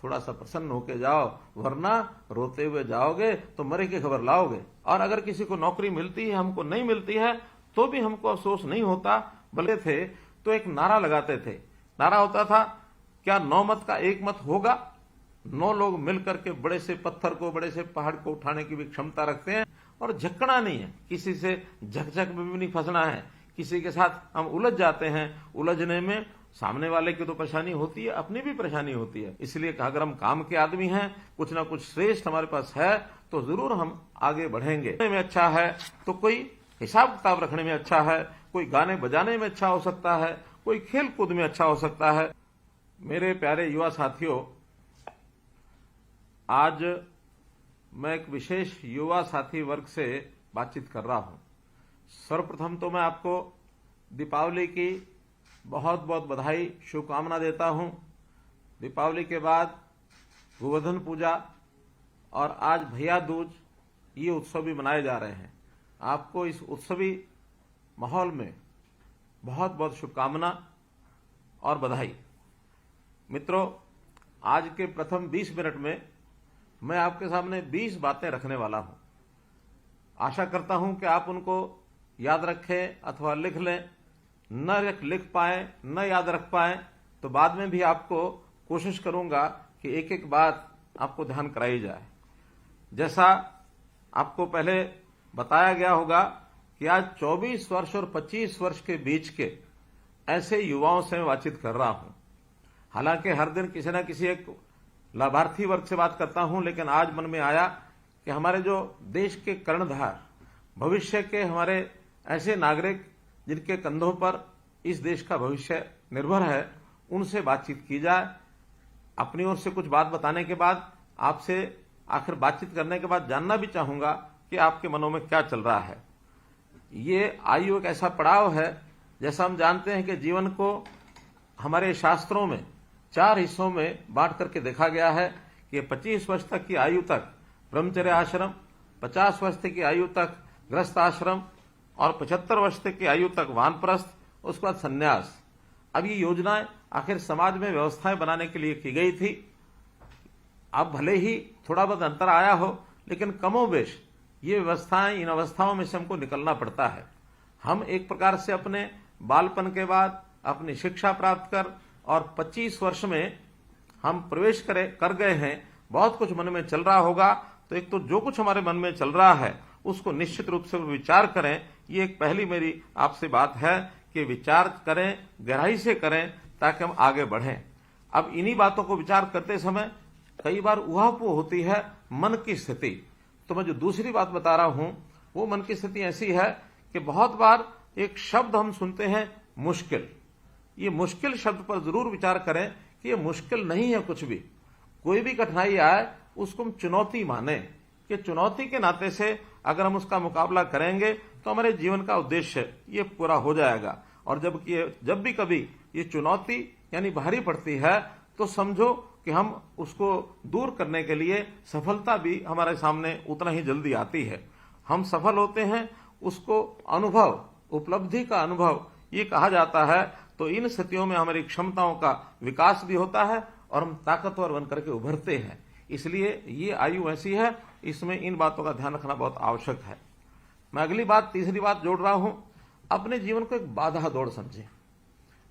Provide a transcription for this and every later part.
थोड़ा सा प्रसन्न होके जाओ, वरना रोते हुए जाओगे तो मरे की खबर लाओगे। और अगर किसी को नौकरी मिलती है, हमको नहीं मिलती है, तो भी हमको अफसोस नहीं होता। बल्कि थे तो एक नारा लगाते थे। नारा होता था, क्या 9 मत का 1 मत होगा? 9 लोग मिलकर के बड़े से पत्थर को, बड़े से पहाड़ को उठाने की भी क्षमता रखते हैं। और झकना नहीं है, किसी से झकझक में भी नहीं फंसना है। किसी के साथ हम उलझ जाते हैं, उलझने में सामने वाले की तो परेशानी होती है, अपनी भी परेशानी होती है। इसलिए अगर हम काम के आदमी हैं, कुछ ना कुछ श्रेष्ठ हमारे पास है, तो जरूर हम आगे बढ़ेंगे। में अच्छा है तो कोई हिसाब किताब रखने में अच्छा है, कोई गाने बजाने में अच्छा हो सकता है, कोई खेल कूद में अच्छा हो सकता है। मेरे प्यारे युवा साथियों, आज मैं एक विशेष युवा साथी वर्ग से बातचीत कर रहा हूं। सर्वप्रथम तो मैं आपको दीपावली की बहुत बहुत बधाई, शुभकामना देता हूं। दीपावली के बाद गोवर्धन पूजा और आज भैया दूज, ये उत्सव भी मनाए जा रहे हैं। आपको इस उत्सवी माहौल में बहुत बहुत शुभकामना और बधाई। मित्रों, आज के प्रथम 20 मिनट में मैं आपके सामने 20 बातें रखने वाला हूं। आशा करता हूं कि आप उनको याद रखें अथवा लिख लें। न लिख पाए, न याद रख पाए तो बाद में भी आपको कोशिश करूंगा कि एक एक बात आपको ध्यान कराई जाए। जैसा आपको पहले बताया गया होगा कि आज 24 वर्ष और 25 वर्ष के बीच के ऐसे युवाओं से मैं बातचीत कर रहा हूं। हालांकि हर दिन किसी न किसी एक लाभार्थी वर्ग से बात करता हूं, लेकिन आज मन में आया कि हमारे जो देश के कर्णधार, भविष्य के हमारे ऐसे नागरिक जिनके कंधों पर इस देश का भविष्य निर्भर है, उनसे बातचीत की जाए। अपनी ओर से कुछ बात बताने के बाद आपसे आखिर बातचीत करने के बाद जानना भी चाहूंगा कि आपके मनों में क्या चल रहा है। ये आयु एक ऐसा पड़ाव है, जैसा हम जानते हैं कि जीवन को हमारे शास्त्रों में 4 हिस्सों में बांट करके देखा गया है कि 25 वर्ष तक की आयु तक ब्रह्मचर्य आश्रम, 50 वर्ष तक की आयु तक गृहस्थ आश्रम और 75 वर्ष तक की आयु तक वानप्रस्थ, उसके बाद संन्यास। अब ये योजनाएं आखिर समाज में व्यवस्थाएं बनाने के लिए की गई थी। अब भले ही थोड़ा बहुत अंतर आया हो, लेकिन कमोबेश ये व्यवस्थाएं, इन अवस्थाओं में से हमको निकलना पड़ता है। हम एक प्रकार से अपने बालपन के बाद अपनी शिक्षा प्राप्त कर और 25 वर्ष में हम प्रवेश कर गए हैं। बहुत कुछ मन में चल रहा होगा, तो एक तो जो कुछ हमारे मन में चल रहा है उसको निश्चित रूप से विचार करें। ये एक पहली मेरी आपसे बात है कि विचार करें, गहराई से करें, ताकि हम आगे बढ़ें। अब इन्हीं बातों को विचार करते समय कई बार उहापोह होती है मन की स्थिति। तो मैं जो दूसरी बात बता रहा हूं, वो मन की स्थिति ऐसी है कि बहुत बार एक शब्द हम सुनते हैं, मुश्किल। ये मुश्किल शब्द पर जरूर विचार करें कि ये मुश्किल नहीं है कुछ भी। कोई भी कठिनाई आए उसको हम चुनौती माने कि चुनौती के नाते से अगर हम उसका मुकाबला करेंगे तो हमारे जीवन का उद्देश्य ये पूरा हो जाएगा। और जब भी कभी ये चुनौती यानी भारी पड़ती है, तो समझो कि हम उसको दूर करने के लिए सफलता भी हमारे सामने उतना ही जल्दी आती है। हम सफल होते हैं, उसको अनुभव, उपलब्धि का अनुभव ये कहा जाता है। तो इन स्थितियों में हमारी क्षमताओं का विकास भी होता है और हम ताकतवर बनकर के उभरते हैं। इसलिए ये आयु ऐसी है, इसमें इन बातों का ध्यान रखना बहुत आवश्यक है। मैं अगली बात, तीसरी बात जोड़ रहा हूं, अपने जीवन को एक बाधा दौड़ समझें।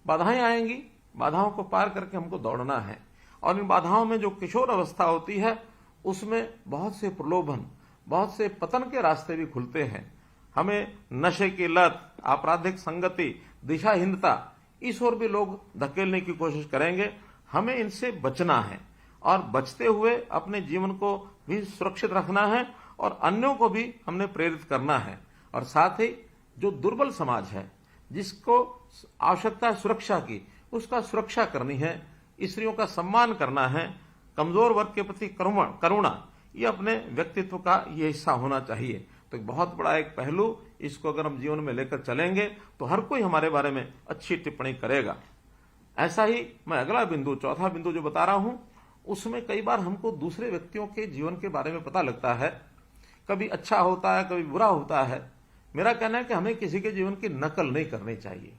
बाधाएं आएंगी, बाधाओं को पार करके हमको दौड़ना है। और इन बाधाओं में जो किशोर अवस्था होती है, उसमें बहुत से प्रलोभन, बहुत से पतन के रास्ते भी खुलते हैं। हमें नशे की लत, आपराधिक संगति, दिशाहीनता, इस ओर भी लोग धकेलने की कोशिश करेंगे। हमें इनसे बचना है और बचते हुए अपने जीवन को भी सुरक्षित रखना है और अन्यों को भी हमने प्रेरित करना है। और साथ ही जो दुर्बल समाज है, जिसको आवश्यकता है सुरक्षा की, उसका सुरक्षा करनी है, स्त्रियों का सम्मान करना है, कमजोर वर्ग के प्रति करुणा, ये अपने व्यक्तित्व का ये हिस्सा होना चाहिए। तो एक बहुत बड़ा एक पहलू, इसको अगर हम जीवन में लेकर चलेंगे तो हर कोई हमारे बारे में अच्छी टिप्पणी करेगा। ऐसा ही मैं अगला बिंदु, चौथा बिंदु जो बता रहा हूं, उसमें कई बार हमको दूसरे व्यक्तियों के जीवन के बारे में पता लगता है। कभी अच्छा होता है, कभी बुरा होता है। मेरा कहना है कि हमें किसी के जीवन की नकल नहीं करनी चाहिए।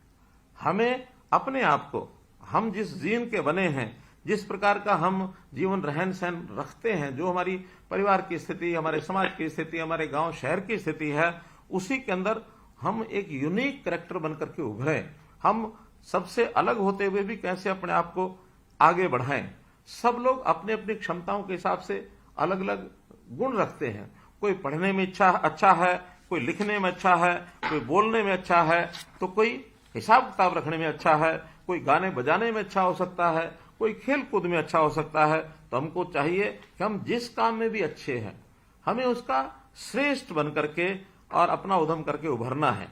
हमें अपने आप को, हम जिस जीन के बने हैं, जिस प्रकार का हम जीवन रहन सहन रखते हैं, जो हमारी परिवार की स्थिति, हमारे समाज की स्थिति, हमारे गांव शहर की स्थिति है, उसी के अंदर हम एक यूनिक कैरेक्टर बनकर के उभरे। हम सबसे अलग होते हुए भी कैसे अपने आप को आगे बढ़ाएं। सब लोग अपने अपनी क्षमताओं के हिसाब से अलग अलग गुण रखते हैं। कोई पढ़ने में अच्छा है, कोई लिखने में अच्छा है, कोई बोलने में अच्छा है, तो कोई हिसाब किताब रखने में अच्छा है, कोई गाने बजाने में अच्छा हो सकता है, कोई खेल कूद में अच्छा हो सकता है। तो हमको चाहिए कि हम जिस काम में भी अच्छे हैं, हमें उसका श्रेष्ठ बन करके और अपना उद्यम करके उभरना है।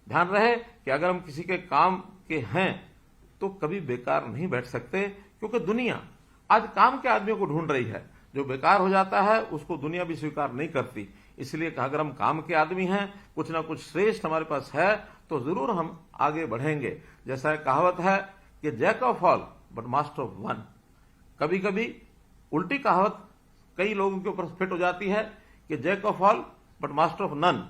ध्यान रहे कि अगर हम किसी के काम के हैं तो कभी बेकार नहीं बैठ सकते, क्योंकि दुनिया आज काम के आदमियों को ढूंढ रही है। जो बेकार हो जाता है उसको दुनिया भी स्वीकार नहीं करती। इसलिए अगर हम काम के आदमी हैं, कुछ ना कुछ श्रेष्ठ हमारे पास है, तो जरूर हम आगे बढ़ेंगे। जैसा कहावत है कि jack of all but master of one. कभी कभी उल्टी कहावत कई लोगों के ऊपर फिट हो जाती है कि jack of all but master of none.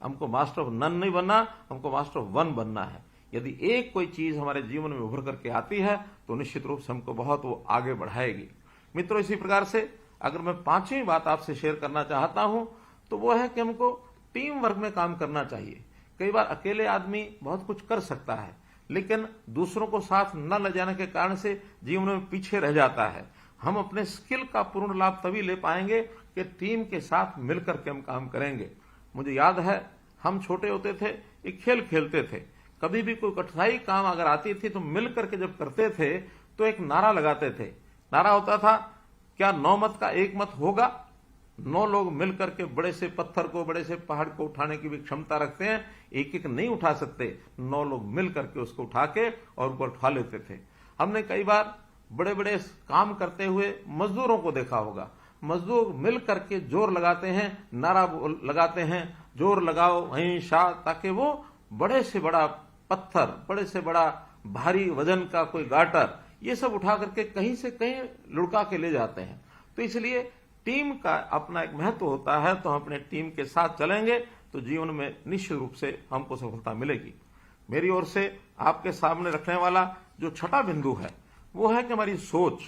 हमको मास्टर ऑफ नन नहीं बनना, हमको मास्टर ऑफ वन बनना है। यदि एक कोई चीज हमारे जीवन में उभर करके आती है तो निश्चित रूप से हमको बहुत वो आगे बढ़ाएगी। मित्रों, इसी प्रकार से अगर मैं पांचवी बात आपसे शेयर करना चाहता हूं तो वो है कि हमको टीम वर्क में काम करना चाहिए। कई बार अकेले आदमी बहुत कुछ कर सकता है, लेकिन दूसरों को साथ न ले जाने के कारण से जीवन में पीछे रह जाता है। हम अपने स्किल का पूर्ण लाभ तभी ले पाएंगे कि टीम के साथ मिलकर के हम काम करेंगे। मुझे याद है, हम छोटे होते थे, एक खेल खेलते थे। कभी भी कोई कठिनाई काम अगर आती थी तो मिल करके जब करते थे तो एक नारा लगाते थे। नारा होता था, क्या 9 मत का 1 मत होगा? 9 लोग मिलकर के बड़े से पत्थर को, बड़े से पहाड़ को उठाने की भी क्षमता रखते हैं। एक एक नहीं उठा सकते, 9 लोग मिलकर के उसको उठा के और ऊपर उठा लेते थे। हमने कई बार बड़े बड़े काम करते हुए मजदूरों को देखा होगा। मजदूर मिल करके जोर लगाते हैं, नारा लगाते हैं, जोर लगाओ वहीं शाह, ताकि वो बड़े से बड़ा पत्थर, बड़े से बड़ा भारी वजन का कोई गाटर, ये सब उठा करके कहीं से कहीं लुढ़का के ले जाते हैं। तो इसलिए टीम का अपना एक महत्व होता है। तो हम अपने टीम के साथ चलेंगे तो जीवन में निश्चित रूप से हमको सफलता मिलेगी। मेरी ओर से आपके सामने रखने वाला जो छठा बिंदु है वो है कि हमारी सोच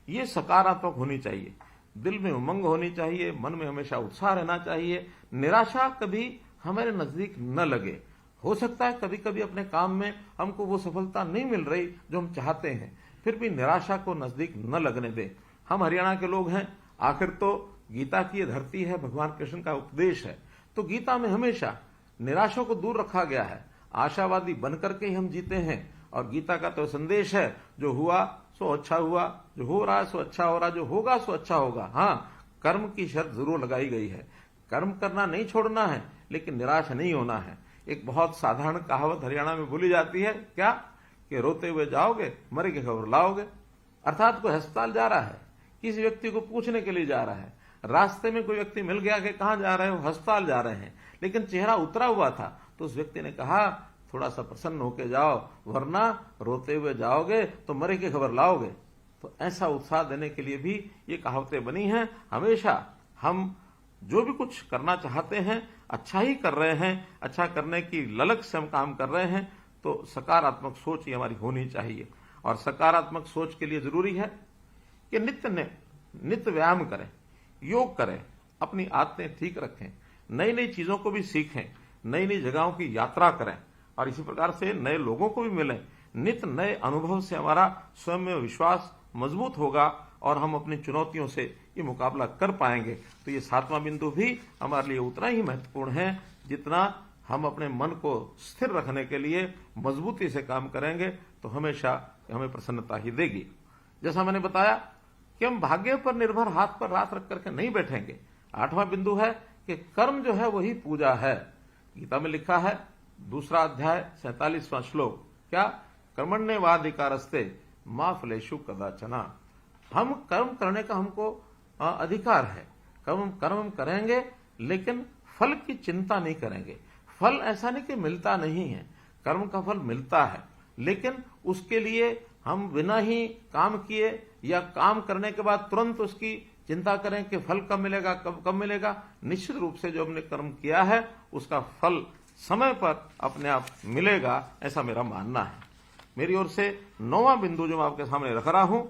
ये सकारात्मक होनी चाहिए। दिल में उमंग होनी चाहिए, मन में हमेशा उत्साह रहना चाहिए। निराशा कभी हमारे नजदीक न लगे। हो सकता है कभी कभी अपने काम में हमको वो सफलता नहीं मिल रही जो हम चाहते हैं, फिर भी निराशा को नजदीक न लगने दें। हम हरियाणा के लोग हैं, आखिर तो गीता की ये धरती है, भगवान कृष्ण का उपदेश है। तो गीता में हमेशा निराशा को दूर रखा गया है। आशावादी बनकर के ही हम जीते हैं। और गीता का तो संदेश है, जो हुआ सो अच्छा हुआ, जो हो रहा है सो अच्छा हो रहा, जो होगा सो अच्छा होगा। हाँ, कर्म की शर्त जरूर लगाई गई है। कर्म करना नहीं छोड़ना है, लेकिन निराश नहीं होना है। एक बहुत साधारण कहावत हरियाणा में बोली जाती है, क्या कि रोते हुए जाओगे, मरे की खबर लाओगे। अर्थात कोई अस्पताल जा रहा है, किसी व्यक्ति को पूछने के लिए जा रहा है, रास्ते में कोई व्यक्ति मिल गया कि कहां जा रहे हो, अस्पताल जा रहे हैं, लेकिन चेहरा उतरा हुआ था, तो उस व्यक्ति ने कहा थोड़ा सा प्रसन्न होकर जाओ, वरना रोते हुए जाओगे तो मरे की खबर लाओगे। तो ऐसा उत्साह देने के लिए भी ये कहावतें बनी हैं। हमेशा हम जो भी कुछ करना चाहते हैं, अच्छा ही कर रहे हैं, अच्छा करने की ललक से हम काम कर रहे हैं, तो सकारात्मक सोच ही हमारी होनी चाहिए। और सकारात्मक सोच के लिए जरूरी है कि नित्य व्यायाम करें, योग करें, अपनी आदतें ठीक रखें, नई नई चीजों को भी सीखें, नई नई जगहों की यात्रा करें और इसी प्रकार से नए लोगों को भी मिलें। नित्य नए अनुभव से हमारा स्वयं में विश्वास मजबूत होगा और हम अपनी चुनौतियों से ये मुकाबला कर पाएंगे। तो ये 7वां बिंदु भी हमारे लिए उतना ही महत्वपूर्ण है जितना हम अपने मन को स्थिर रखने के लिए मजबूती से काम करेंगे तो हमेशा हमें प्रसन्नता ही देगी। जैसा मैंने बताया कि हम भाग्य पर निर्भर हाथ पर रात रख करके नहीं बैठेंगे। 8वां बिंदु है कि कर्म जो है वही पूजा है। गीता में लिखा है, 2 अध्याय 47वां श्लोक, क्या कर्मण्येवाधिकारस्ते मा फलेषु कदाचन। हम कर्म करने का हमको अधिकार है। कर्म करेंगे, लेकिन फल की चिंता नहीं करेंगे। फल ऐसा नहीं कि मिलता नहीं है, कर्म का फल मिलता है, लेकिन उसके लिए हम बिना ही काम किए या काम करने के बाद तुरंत उसकी चिंता करें कि फल कब मिलेगा, कब मिलेगा। निश्चित रूप से जो हमने कर्म किया है उसका फल समय पर अपने आप मिलेगा, ऐसा मेरा मानना है। मेरी ओर से 9वां बिंदु जो मैं आपके सामने रख रहा हूं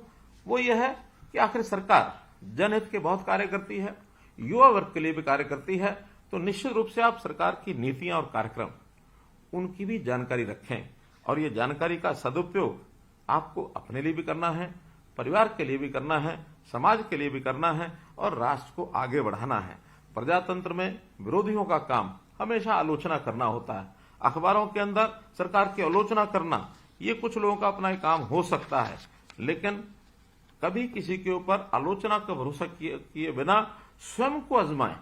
वो ये है कि आखिर सरकार जनहित के बहुत कार्य करती है, युवा वर्ग के लिए भी कार्य करती है, तो निश्चित रूप से आप सरकार की नीतियां और कार्यक्रम उनकी भी जानकारी रखें और ये जानकारी का सदुपयोग आपको अपने लिए भी करना है, परिवार के लिए भी करना है, समाज के लिए भी करना है और राष्ट्र को आगे बढ़ाना है। प्रजातंत्र में विरोधियों का काम हमेशा आलोचना करना होता है। अखबारों के अंदर सरकार की आलोचना करना ये कुछ लोगों का अपना काम हो सकता है, लेकिन कभी किसी के ऊपर आलोचना का भरोसा किए बिना स्वयं को आजमाएं।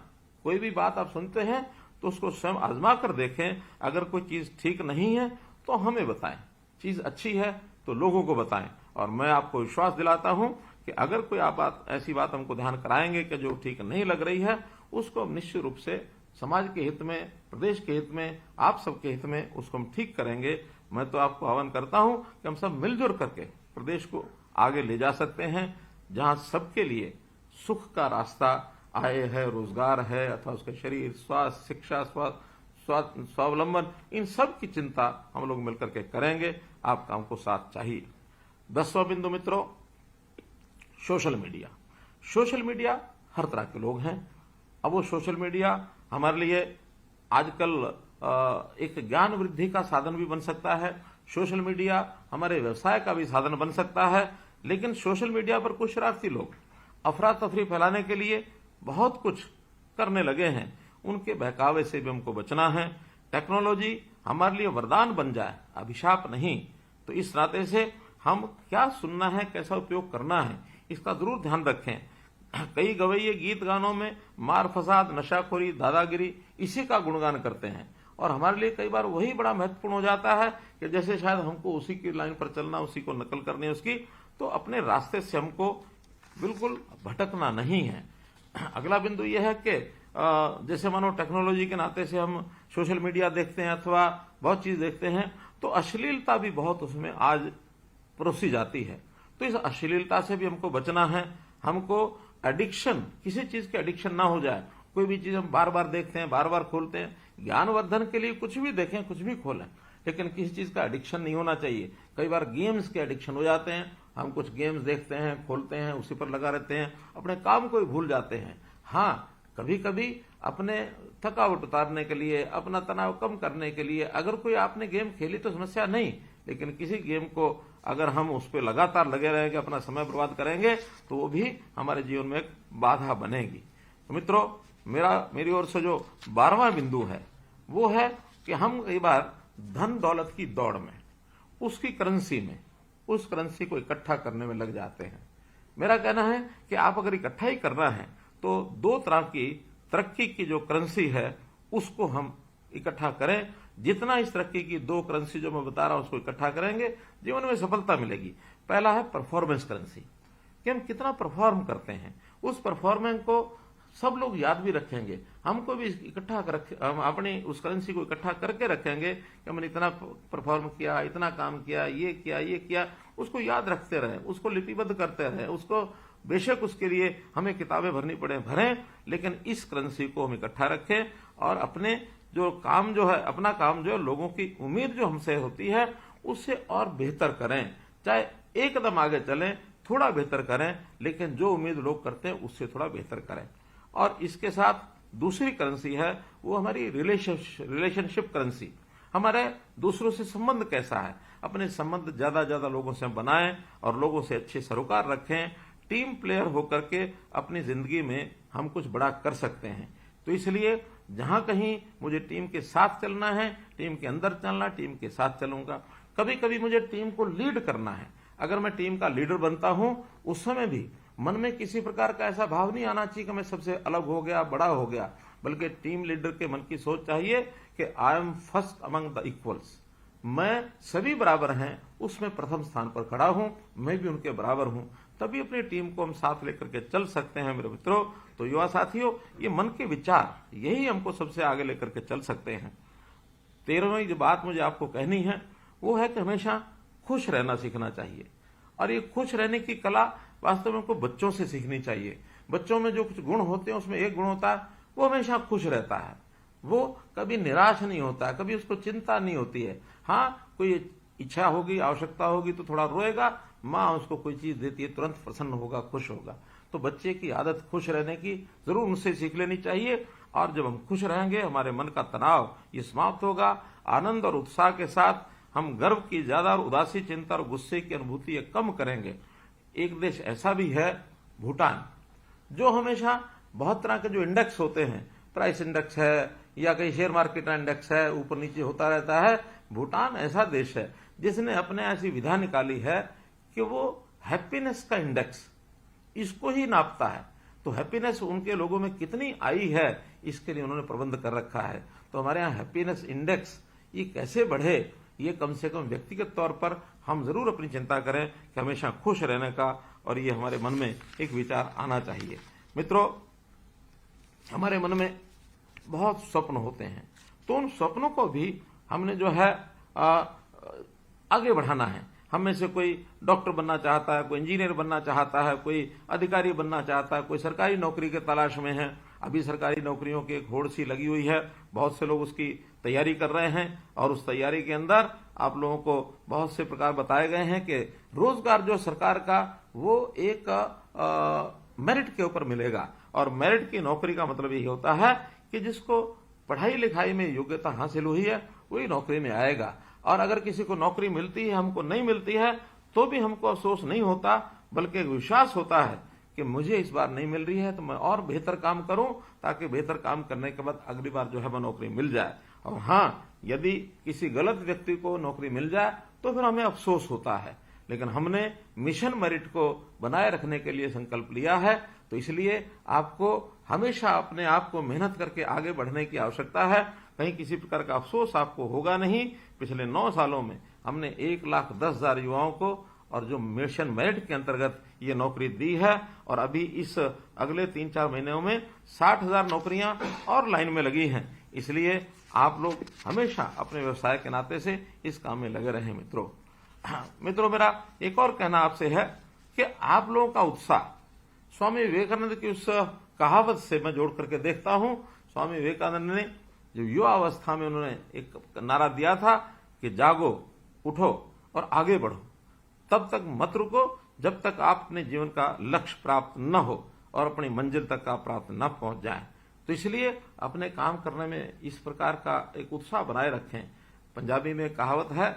कोई भी बात आप सुनते हैं तो उसको स्वयं आजमा कर देखें। अगर कोई चीज ठीक नहीं है तो हमें बताएं, चीज अच्छी है तो लोगों को बताएं। और मैं आपको विश्वास दिलाता हूं कि अगर कोई आप ऐसी बात हमको ध्यान कराएंगे कि जो ठीक नहीं लग रही है, उसको हम निश्चित रूप से समाज के हित में, प्रदेश के हित में, आप सबके हित में उसको हम ठीक करेंगे। मैं तो आपको आह्वान करता हूं कि हम सब मिलजुल करके प्रदेश को आगे ले जा सकते हैं, जहां सबके लिए सुख का रास्ता, आय है, रोजगार है, अथवा उसके शरीर, स्वास्थ्य, शिक्षा, स्वावलंबन, इन सब की चिंता हम लोग मिलकर के करेंगे। आपका हमको साथ चाहिए। 10वां बिंदु मित्रों, सोशल मीडिया। सोशल मीडिया हर तरह के लोग हैं। अब वो सोशल मीडिया हमारे लिए आजकल एक ज्ञान वृद्धि का साधन भी बन सकता है। सोशल मीडिया हमारे व्यवसाय का भी साधन बन सकता है। लेकिन सोशल मीडिया पर कुछ शरारती लोग अफरा तफरी फैलाने के लिए बहुत कुछ करने लगे हैं। उनके बहकावे से भी हमको बचना है। टेक्नोलॉजी हमारे लिए वरदान बन जाए, अभिशाप नहीं। तो इस नाते से हम क्या सुनना है, कैसा उपयोग करना है, इसका जरूर ध्यान रखें। कई गवैये गीत गानों में मार फसाद, नशाखोरी, दादागिरी इसी का गुणगान करते हैं और हमारे लिए कई बार वही बड़ा महत्वपूर्ण हो जाता है कि जैसे शायद हमको उसी की लाइन पर चलना, उसी को नकल करनी है उसकी। तो अपने रास्ते से हमको बिल्कुल भटकना नहीं है। अगला बिंदु यह है कि जैसे मानो टेक्नोलॉजी के नाते से हम सोशल मीडिया देखते हैं अथवा बहुत चीज देखते हैं, तो अश्लीलता भी बहुत उसमें आज परोसी जाती है। तो इस अश्लीलता से भी हमको बचना है। हमको एडिक्शन, किसी चीज के एडिक्शन ना हो जाए। कोई भी चीज हम बार बार देखते हैं, बार बार खोलते हैं। ज्ञानवर्धन के लिए कुछ भी देखें, कुछ भी खोलें, लेकिन किसी चीज का एडिक्शन नहीं होना चाहिए। कई बार गेम्स के एडिक्शन हो जाते हैं। हम कुछ गेम्स देखते हैं, खोलते हैं, उसी पर लगा रहते हैं, अपने काम को ही भूल जाते हैं। हाँ, कभी कभी अपने थकावट उतारने के लिए, अपना तनाव कम करने के लिए अगर कोई आपने गेम खेली तो समस्या नहीं, लेकिन किसी गेम को अगर हम उस पर लगातार लगे रहेंगे, अपना समय बर्बाद करेंगे, तो वो भी हमारे जीवन में एक बाधा बनेगी। तो मित्रों, मेरी ओर से जो 12वां बिंदु है वो है कि हम कई बार धन दौलत की दौड़ में, उसकी करेंसी में, उस करेंसी को इकट्ठा करने में लग जाते हैं। मेरा कहना है कि आप अगर इकट्ठा ही करना है तो 2 तरह की तरक्की की जो करेंसी है उसको हम इकट्ठा करें। जितना इस तरक्की की 2 करेंसी जो मैं बता रहा हूं उसको इकट्ठा करेंगे, जीवन में सफलता मिलेगी। पहला है परफॉर्मेंस करेंसी, कि हम कितना परफॉर्म करते हैं। उस परफॉर्मेंस को सब लोग याद भी रखेंगे, हमको भी इकट्ठा कर, हम अपनी उस करेंसी को इकट्ठा करके रखेंगे कि हमने इतना परफॉर्म किया, इतना काम किया, ये किया। उसको याद रखते रहे, उसको लिपिबद्ध करते रहे। उसको बेशक उसके लिए हमें किताबें भरनी पड़े, भरें, लेकिन इस करेंसी को हम इकट्ठा रखें और अपने जो काम जो है, अपना काम जो है, लोगों की उम्मीद जो हमसे होती है उससे और बेहतर करें। चाहे एक कदम आगे चलें, थोड़ा बेहतर करें, लेकिन जो उम्मीद लोग करते हैं उससे थोड़ा बेहतर करें। और इसके साथ दूसरी करेंसी है वो हमारी रिलेशनशिप करेंसी। हमारे दूसरों से संबंध कैसा है, अपने संबंध ज्यादा लोगों से बनाएं और लोगों से अच्छे सरोकार रखें। टीम प्लेयर होकर के अपनी जिंदगी में हम कुछ बड़ा कर सकते हैं। तो इसलिए जहां कहीं मुझे टीम के साथ चलना है, टीम के अंदर चलना, टीम के साथ चलूंगा। कभी कभी मुझे टीम को लीड करना है, अगर मैं टीम का लीडर बनता हूं उस समय भी मन में किसी प्रकार का ऐसा भाव नहीं आना चाहिए कि मैं सबसे अलग हो गया, बड़ा हो गया, बल्कि टीम लीडर के मन की सोच चाहिए कि I am first among the equals. मैं सभी बराबर हैं, उसमें प्रथम स्थान पर खड़ा हूं, मैं भी उनके बराबर हूं। तभी अपनी टीम को हम साथ लेकर के चल सकते हैं मेरे मित्रों। तो युवा साथियों, ये मन के विचार यही हमको सबसे आगे लेकर के चल सकते हैं। 13वीं जो बात मुझे आपको कहनी है वो है कि हमेशा खुश रहना सीखना चाहिए। और ये खुश रहने की कला वास्तव में हमको बच्चों से सीखनी चाहिए। बच्चों में जो कुछ गुण होते हैं उसमें एक गुण होता है वो हमेशा खुश रहता है, वो कभी निराश नहीं होता, कभी उसको चिंता नहीं होती है। हाँ, कोई इच्छा होगी, आवश्यकता होगी तो थोड़ा रोएगा, माँ उसको कोई चीज देती है तुरंत प्रसन्न होगा, खुश होगा। तो बच्चे की आदत खुश रहने की जरूर उनसे सीख लेनी चाहिए, और जब हम खुश रहेंगे हमारे मन का तनाव ये समाप्त होगा। आनंद और उत्साह के साथ हम गर्व की ज्यादा और उदासी, चिंता और गुस्से की अनुभूति ये कम करेंगे। एक देश ऐसा भी है भूटान, जो हमेशा बहुत तरह के जो इंडेक्स होते हैं, प्राइस इंडेक्स है या कहीं शेयर मार्केट का इंडेक्स है, ऊपर नीचे होता रहता है। भूटान ऐसा देश है जिसने अपने ऐसी विधा निकाली है कि वो हैप्पीनेस का इंडेक्स इसको ही नापता है। तो हैप्पीनेस उनके लोगों में कितनी आई है इसके लिए उन्होंने प्रबंध कर रखा है। तो हमारे यहाँ हैप्पीनेस इंडेक्स ये कैसे बढ़े, ये कम से कम व्यक्तिगत तौर पर हम जरूर अपनी चिंता करें कि हमेशा खुश रहने का, और ये हमारे मन में एक विचार आना चाहिए। मित्रों, हमारे मन में बहुत स्वप्न होते हैं, तो उन स्वप्नों को भी हमने जो है आगे बढ़ाना है। हम में से कोई डॉक्टर बनना चाहता है, कोई इंजीनियर बनना चाहता है, कोई अधिकारी बनना चाहता है, कोई सरकारी नौकरी के तलाश में है। अभी सरकारी नौकरियों की एक होड़ सी लगी हुई है, बहुत से लोग उसकी तैयारी कर रहे हैं, और उस तैयारी के अंदर आप लोगों को बहुत से प्रकार बताए गए हैं कि रोजगार जो सरकार का वो एक मेरिट के ऊपर मिलेगा। और मेरिट की नौकरी का मतलब यही होता है कि जिसको पढ़ाई लिखाई में योग्यता हासिल हुई है वही नौकरी में आएगा। और अगर किसी को नौकरी मिलती है, हमको नहीं मिलती है, तो भी हमको अफसोस नहीं होता, बल्कि एक विश्वास होता है कि मुझे इस बार नहीं मिल रही है तो मैं और बेहतर काम करूं, ताकि बेहतर काम करने के बाद अगली बार जो है वो नौकरी मिल जाए। और हाँ, यदि किसी गलत व्यक्ति को नौकरी मिल जाए तो फिर हमें अफसोस होता है, लेकिन हमने मिशन मेरिट को बनाए रखने के लिए संकल्प लिया है। तो इसलिए आपको हमेशा अपने आप को मेहनत करके आगे बढ़ने की आवश्यकता है। कहीं किसी प्रकार का अफसोस आपको होगा नहीं। पिछले 9 सालों में हमने 1,10,000 युवाओं को और जो मिशन मेरिट के अंतर्गत ये नौकरी दी है, और अभी इस अगले 3-4 महीनों में 60,000 नौकरियां और लाइन में लगी हैं। इसलिए आप लोग हमेशा अपने व्यवसाय के नाते से इस काम में लगे रहें। मित्रों, मेरा एक और कहना आपसे है कि आप लोगों का उत्साह स्वामी विवेकानंद की उस कहावत से मैं जोड़ करके देखता हूं। स्वामी विवेकानंद ने जो युवा अवस्था में उन्होंने एक नारा दिया था कि जागो, उठो और आगे बढ़ो, तब तक मत रुको जब तक आप अपने जीवन का लक्ष्य प्राप्त न हो और अपनी मंजिल तक आप प्राप्त न पहुंच जाएं। तो इसलिए अपने काम करने में इस प्रकार का एक उत्साह बनाए रखें। पंजाबी में कहावत है,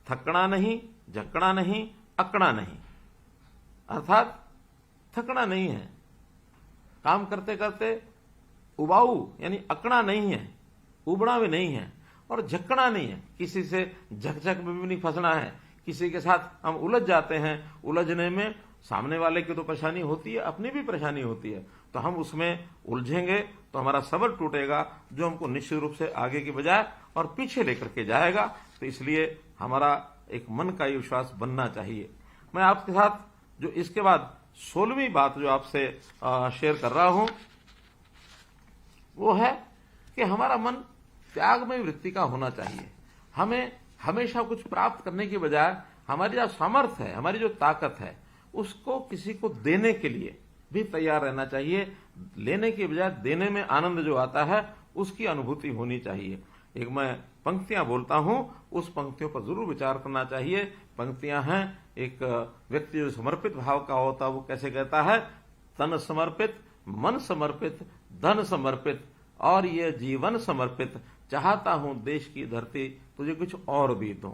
थकना नहीं, झकना नहीं, अकड़ा नहीं। अर्थात थकना नहीं है, काम करते करते उबाऊ यानी अकड़ा नहीं है, उबड़ा भी नहीं है, और झकना नहीं है, किसी से झकझक में भी नहीं फंसना है। किसी के साथ हम उलझ जाते हैं, उलझने में सामने वाले की तो परेशानी होती है, अपनी भी परेशानी होती है, तो हम उसमें उलझेंगे तो हमारा सब्र टूटेगा, जो हमको निश्चित रूप से आगे की बजाय और पीछे लेकर के जाएगा। तो इसलिए हमारा एक मन का विश्वास बनना चाहिए। मैं आपके साथ जो इसके बाद 16वीं बात जो आपसे शेयर कर रहा हूं, वो है कि हमारा मन त्यागमय वृत्ति का होना चाहिए। हमें हमेशा कुछ प्राप्त करने की बजाय हमारी जो सामर्थ्य है, हमारी जो ताकत है, उसको किसी को देने के लिए भी तैयार रहना चाहिए। लेने की बजाय देने में आनंद जो आता है उसकी अनुभूति होनी चाहिए। एक मैं पंक्तियां बोलता हूं, उस पंक्तियों पर जरूर विचार करना चाहिए। पंक्तियां हैं, एक व्यक्ति जो समर्पित भाव का होता है वो कैसे कहता है, तन समर्पित, मन समर्पित, धन समर्पित और ये जीवन समर्पित, चाहता हूं देश की धरती तुझे कुछ और भी दूं।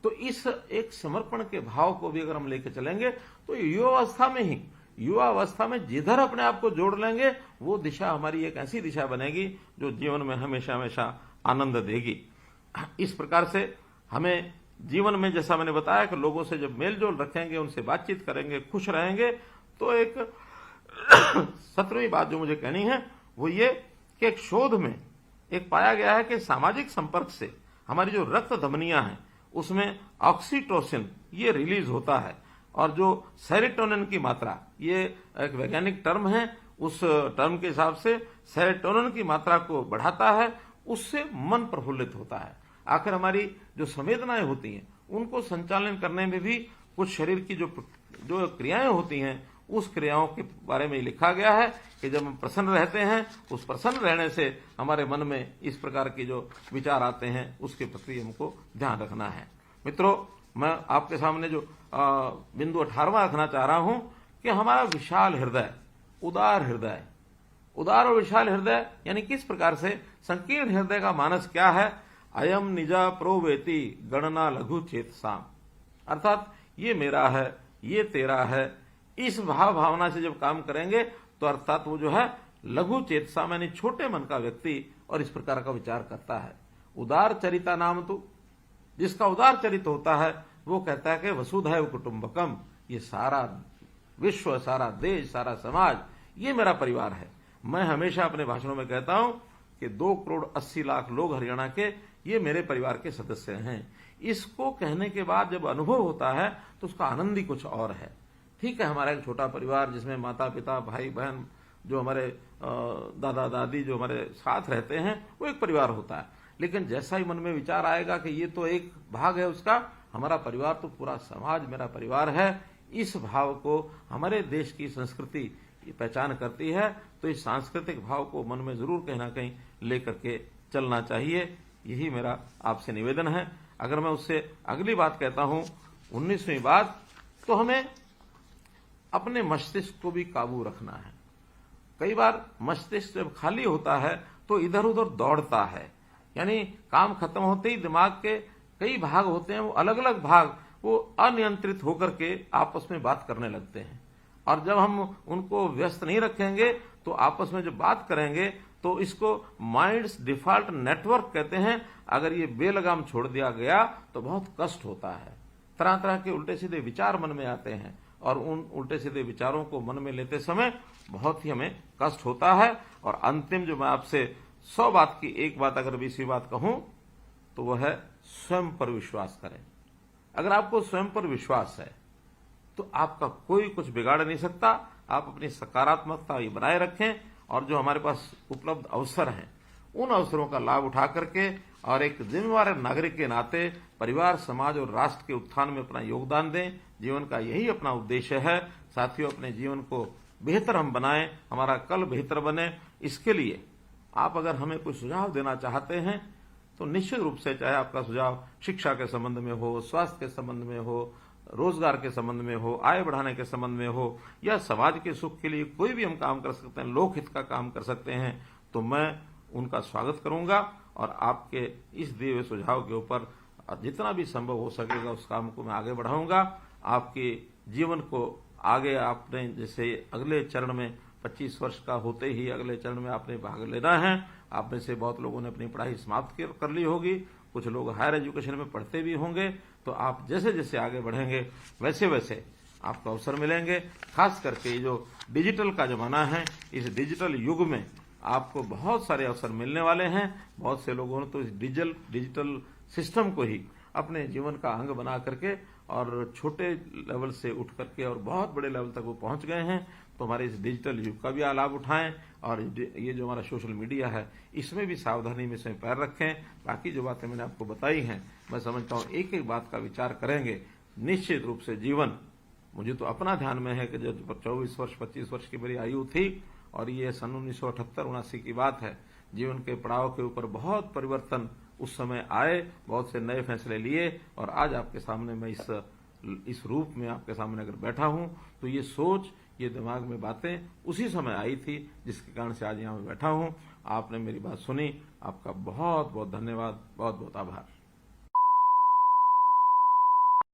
तो इस एक समर्पण के भाव को भी अगर हम लेकर चलेंगे तो युवावस्था में ही, युवावस्था में जिधर अपने आप को जोड़ लेंगे वो दिशा हमारी एक ऐसी दिशा बनेगी जो जीवन में हमेशा हमेशा आनंद देगी। इस प्रकार से हमें जीवन में, जैसा मैंने बताया कि लोगों से जब मेल जोल रखेंगे, उनसे बातचीत करेंगे, खुश रहेंगे, तो एक 17वीं बात जो मुझे कहनी है वो ये कि एक शोध में एक पाया गया है कि सामाजिक संपर्क से हमारी जो रक्त धमनियां हैं उसमें ऑक्सीटोसिन ये रिलीज होता है, और जो सेरोटोनिन की मात्रा, ये एक वैज्ञानिक टर्म है, उस टर्म के हिसाब से सेरोटोनिन की मात्रा को बढ़ाता है, उससे मन प्रफुल्लित होता है। आखिर हमारी जो संवेदनाएं होती हैं उनको संचालन करने में भी कुछ शरीर की जो क्रियाएं होती हैं, उस क्रियाओं के बारे में लिखा गया है कि जब हम प्रसन्न रहते हैं, उस प्रसन्न रहने से हमारे मन में इस प्रकार के जो विचार आते हैं उसके प्रति हमको ध्यान रखना है। मित्रों, मैं आपके सामने जो बिंदु 18वां रखना चाह रहा हूं कि हमारा विशाल हृदय, उदार हृदय, उदार और विशाल हृदय यानी किस प्रकार से संकीर्ण हृदय का मानस क्या है। अयम निजा प्रोवेति गणना लघु चेतसाम, अर्थात ये मेरा है, ये तेरा है, इस भाव भावना से जब काम करेंगे तो अर्थात वो जो है लघु चेतसाम यानी छोटे मन का व्यक्ति और इस प्रकार का विचार करता है। उदार चरिता नाम तो, जिसका उदार चरित होता है वो कहता है कि वसुधैव कुटुंबकम, ये सारा विश्व, सारा देश, सारा समाज ये मेरा परिवार है। मैं हमेशा अपने भाषणों में कहता हूं कि 2,80,00,000 लोग हरियाणा के ये मेरे परिवार के सदस्य हैं। इसको कहने के बाद जब अनुभव होता है तो उसका आनंद ही कुछ और है। ठीक है, हमारा एक छोटा परिवार जिसमें माता पिता, भाई बहन, जो हमारे दादा दादी जो हमारे साथ रहते हैं वो एक परिवार होता है, लेकिन जैसा ही मन में विचार आएगा कि ये तो एक भाग है उसका, हमारा परिवार तो पूरा समाज मेरा परिवार है, इस भाव को हमारे देश की संस्कृति पहचान करती है। तो इस सांस्कृतिक भाव को मन में जरूर कहीं ना कहीं लेकर के चलना चाहिए। यही मेरा आपसे निवेदन है। अगर मैं उससे अगली बात कहता हूं, 19वीं बात, तो हमें अपने मस्तिष्क को भी काबू रखना है। कई बार मस्तिष्क जब खाली होता है तो इधर उधर दौड़ता है, यानी काम खत्म होते ही दिमाग के कई भाग होते हैं, वो अलग अलग भाग वो अनियंत्रित होकर के आपस में बात करने लगते हैं। और जब हम उनको व्यस्त नहीं रखेंगे तो आपस में जब बात करेंगे तो इसको माइंड्स डिफॉल्ट नेटवर्क कहते हैं। अगर ये बेलगाम छोड़ दिया गया तो बहुत कष्ट होता है, तरह तरह के उल्टे सीधे विचार मन में आते हैं और उन उल्टे सीधे विचारों को मन में लेते समय बहुत ही हमें कष्ट होता है। और अंतिम जो मैं आपसे 100 बात की एक बात अगर 20वीं बात कहूं तो वह है स्वयं पर विश्वास करें। अगर आपको स्वयं पर विश्वास है तो आपका कोई कुछ बिगाड़ नहीं सकता। आप अपनी सकारात्मकता बनाए रखें और जो हमारे पास उपलब्ध अवसर हैं उन अवसरों का लाभ उठा करके और एक जिम्मेदार नागरिक के नाते परिवार, समाज और राष्ट्र के उत्थान में अपना योगदान दें। जीवन का यही अपना उद्देश्य है। साथियों, अपने जीवन को बेहतर हम बनाएं, हमारा कल बेहतर बने। इसके लिए आप अगर हमें कोई सुझाव देना चाहते हैं तो निश्चित रूप से, चाहे आपका सुझाव शिक्षा के संबंध में हो, स्वास्थ्य के संबंध में हो, रोजगार के संबंध में हो, आय बढ़ाने के संबंध में हो, या समाज के सुख के लिए कोई भी हम काम कर सकते हैं, लोकहित का काम कर सकते हैं, तो मैं उनका स्वागत करूंगा और आपके इस दिए हुए सुझाव के ऊपर जितना भी संभव हो सकेगा उस काम को मैं आगे बढ़ाऊंगा। आपके जीवन को आगे आपने जैसे अगले चरण में 25 वर्ष का होते ही अगले चरण में आपने भाग लेना है। आप में से बहुत लोगों ने अपनी पढ़ाई समाप्त कर ली होगी, कुछ लोग हायर एजुकेशन में पढ़ते भी होंगे। तो आप जैसे जैसे आगे बढ़ेंगे वैसे वैसे आपको अवसर मिलेंगे। खास करके जो डिजिटल का जमाना है, इस डिजिटल युग में आपको बहुत सारे अवसर मिलने वाले हैं। बहुत से लोगों ने तो इस डिजिटल सिस्टम को ही अपने जीवन का अंग बना करके और छोटे लेवल से उठ करके और बहुत बड़े लेवल तक वो पहुंच गए हैं। तो हमारे इस डिजिटल युग का भी लाभ उठाएं और ये जो हमारा सोशल मीडिया है इसमें भी सावधानी में इसमें पैर रखें। बाकी जो बातें मैंने आपको बताई हैं, मैं समझता हूं एक एक बात का विचार करेंगे निश्चित रूप से जीवन, मुझे तो अपना ध्यान में है कि जब 24 वर्ष 25 वर्ष की मेरी आयु थी और ये सन 1978-79 की बात है, जीवन के पड़ाव के ऊपर बहुत परिवर्तन उस समय आए, बहुत से नए फैसले लिए और आज आपके सामने मैं इस रूप में आपके सामने अगर बैठा हूं तो ये सोच, ये दिमाग में बातें उसी समय आई थी जिसके कारण से आज यहां मैं बैठा हूं। आपने मेरी बात सुनी, आपका बहुत बहुत धन्यवाद, बहुत बहुत आभार।